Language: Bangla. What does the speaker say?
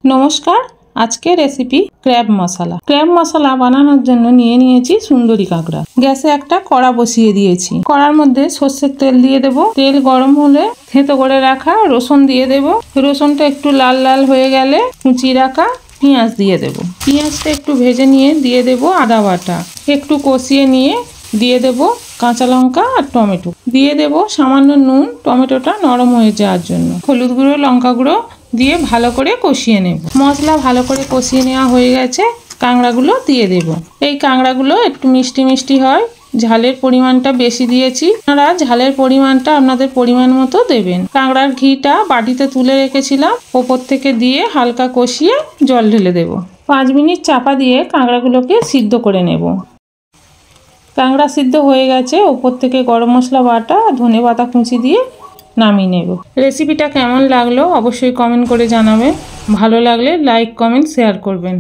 नमस्कार आज के रेसिपि क्रैब मसाला। क्रैब मसाला बानानोर जन्य निये नियेछि सुंदरी काঁকড়া। गैसे एकटा कड़ा बसिए दिएछि। कड़ार मध्य सर्षेर तेल दिए देब। तेल गरम होले থেঁতো করে রাখা রসুন দিয়ে দেব। রসুনটা একটু লাল লাল হয়ে গেলে কুচি রাখা পেঁয়াজ দিয়ে দেব। পেঁয়াজটা একটু ভেজে নিয়ে দিয়ে দেব আদা বাটা। একটু কষিয়ে নিয়ে দিয়ে দেব কাঁচা লঙ্কা আর টমেটো। দিয়ে দেব সামান্য নুন, টমেটোটা নরম হয়ে যাওয়ার জন্য। হলুদ গুঁড়ো, লঙ্কা গুঁড়ো দিয়ে ভালো করে কষিয়ে নেব। মশলা ভালো করে কষিয়ে নেওয়া হয়ে গেছে, কাঁকড়াগুলো দিয়ে দেব। এই কাঁকড়াগুলো একটু মিষ্টি মিষ্টি হয়, ঝালের পরিমাণটা বেশি দিয়েছি। আপনারা ঝালের পরিমাণটা আপনাদের পরিমাণ মতো দেবেন। কাঁকড়ার ঘিটা বাটিতে তুলে রেখেছিলাম, ওপর থেকে দিয়ে হালকা কষিয়ে জল ঢেলে দেব। 5 মিনিট চাপা দিয়ে কাঁকড়াগুলোকে সিদ্ধ করে নেব। কাঁকড়া সিদ্ধ হয়ে গেছে, ওপর থেকে গরম মশলা বাটা, ধনেপাতা কুচি দিয়ে নামিয়ে নেব। রেসিপিটা কেমন লাগলো অবশ্যই কমেন্ট করে জানাবেন। ভালো লাগলে লাইক, কমেন্ট, শেয়ার করবেন।